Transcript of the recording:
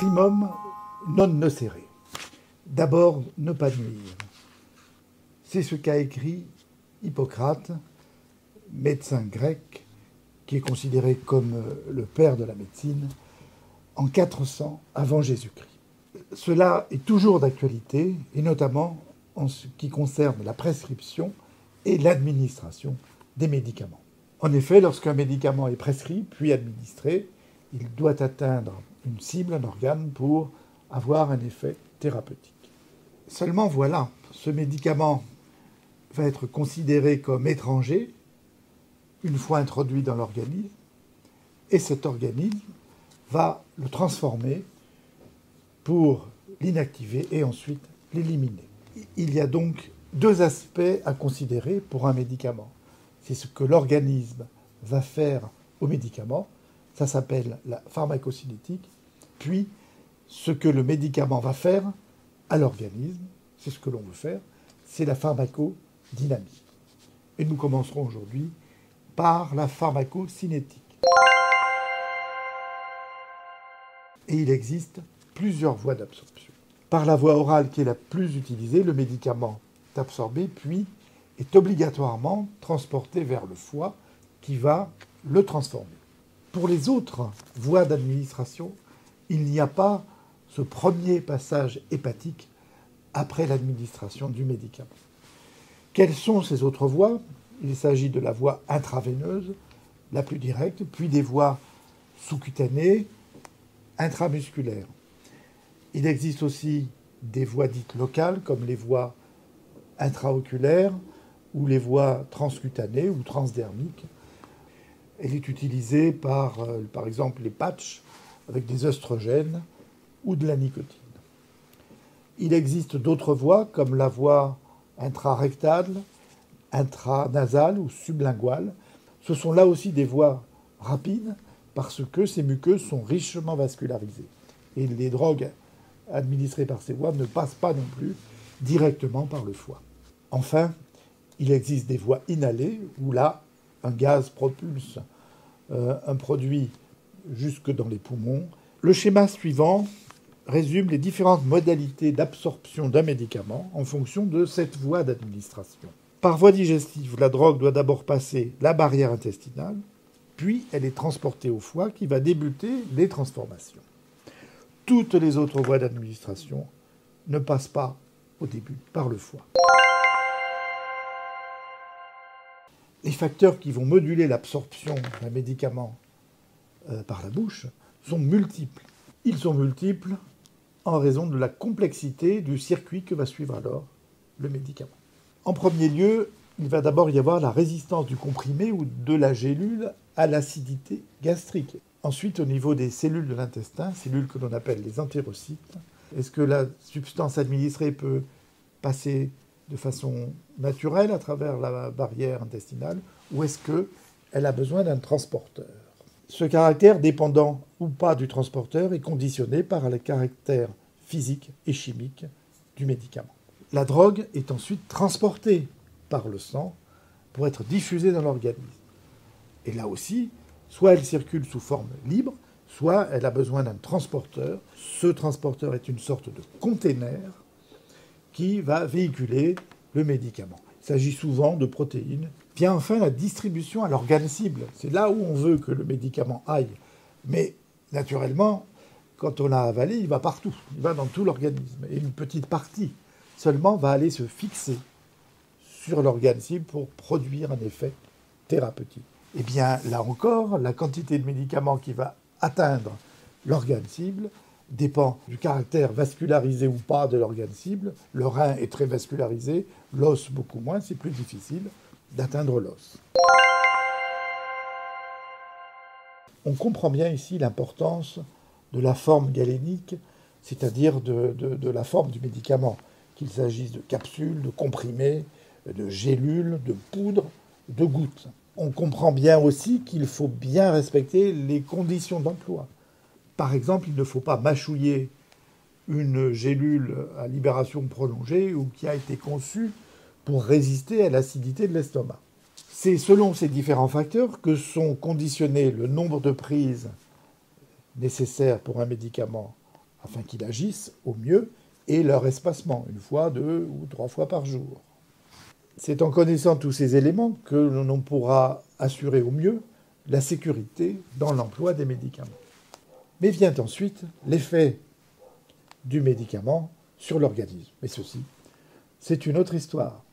Primum non nocere. D'abord, ne pas nuire. C'est ce qu'a écrit Hippocrate, médecin grec, qui est considéré comme le père de la médecine, en 400 avant Jésus-Christ. Cela est toujours d'actualité, et notamment en ce qui concerne la prescription et l'administration des médicaments. En effet, lorsqu'un médicament est prescrit puis administré, il doit atteindre une cible, un organe, pour avoir un effet thérapeutique. Seulement voilà, ce médicament va être considéré comme étranger une fois introduit dans l'organisme, et cet organisme va le transformer pour l'inactiver et ensuite l'éliminer. Il y a donc deux aspects à considérer pour un médicament. C'est ce que l'organisme va faire au médicament, ça s'appelle la pharmacocinétique, puis ce que le médicament va faire à l'organisme, c'est ce que l'on veut faire, c'est la pharmacodynamique. Et nous commencerons aujourd'hui par la pharmacocinétique. Et il existe plusieurs voies d'absorption. Par la voie orale qui est la plus utilisée, le médicament est absorbé puis est obligatoirement transporté vers le foie qui va le transformer. Pour les autres voies d'administration, il n'y a pas ce premier passage hépatique après l'administration du médicament. Quelles sont ces autres voies ? Il s'agit de la voie intraveineuse, la plus directe, puis des voies sous-cutanées, intramusculaires. Il existe aussi des voies dites locales, comme les voies intraoculaires ou les voies transcutanées ou transdermiques. Elle est utilisée par exemple, les patchs avec des œstrogènes ou de la nicotine. Il existe d'autres voies, comme la voie intrarectale, intranasale ou sublinguale. Ce sont là aussi des voies rapides parce que ces muqueuses sont richement vascularisées. Et les drogues administrées par ces voies ne passent pas non plus directement par le foie. Enfin, il existe des voies inhalées où là, un gaz propulse un produit jusque dans les poumons. Le schéma suivant résume les différentes modalités d'absorption d'un médicament en fonction de cette voie d'administration. Par voie digestive, la drogue doit d'abord passer la barrière intestinale, puis elle est transportée au foie qui va débuter les transformations. Toutes les autres voies d'administration ne passent pas au début par le foie. Les facteurs qui vont moduler l'absorption d'un médicament par la bouche sont multiples. Ils sont multiples en raison de la complexité du circuit que va suivre alors le médicament. En premier lieu, il va d'abord y avoir la résistance du comprimé ou de la gélule à l'acidité gastrique. Ensuite, au niveau des cellules de l'intestin, cellules que l'on appelle les entérocytes, est-ce que la substance administrée peut passer de façon naturelle à travers la barrière intestinale ou est-ce qu'elle a besoin d'un transporteur ? Ce caractère, dépendant ou pas du transporteur, est conditionné par le caractère physique et chimique du médicament. La drogue est ensuite transportée par le sang pour être diffusée dans l'organisme. Et là aussi, soit elle circule sous forme libre, soit elle a besoin d'un transporteur. Ce transporteur est une sorte de container qui va véhiculer le médicament. Il s'agit souvent de protéines. Vient enfin la distribution à l'organe cible. C'est là où on veut que le médicament aille. Mais naturellement, quand on l'a avalé, il va partout. Il va dans tout l'organisme. Et une petite partie seulement va aller se fixer sur l'organe cible pour produire un effet thérapeutique. Eh bien, là encore, la quantité de médicaments qui va atteindre l'organe cible dépend du caractère vascularisé ou pas de l'organe cible. Le rein est très vascularisé, l'os beaucoup moins, c'est plus difficile d'atteindre l'os. On comprend bien ici l'importance de la forme galénique, c'est-à-dire de la forme du médicament, qu'il s'agisse de capsules, de comprimés, de gélules, de poudres, de gouttes. On comprend bien aussi qu'il faut bien respecter les conditions d'emploi. Par exemple, il ne faut pas mâchouiller une gélule à libération prolongée ou qui a été conçue pour résister à l'acidité de l'estomac. C'est selon ces différents facteurs que sont conditionnés le nombre de prises nécessaires pour un médicament afin qu'il agisse au mieux, et leur espacement, 1 fois, 2 ou 3 fois par jour. C'est en connaissant tous ces éléments que l'on pourra assurer au mieux la sécurité dans l'emploi des médicaments. Mais vient ensuite l'effet du médicament sur l'organisme. Mais ceci, c'est une autre histoire.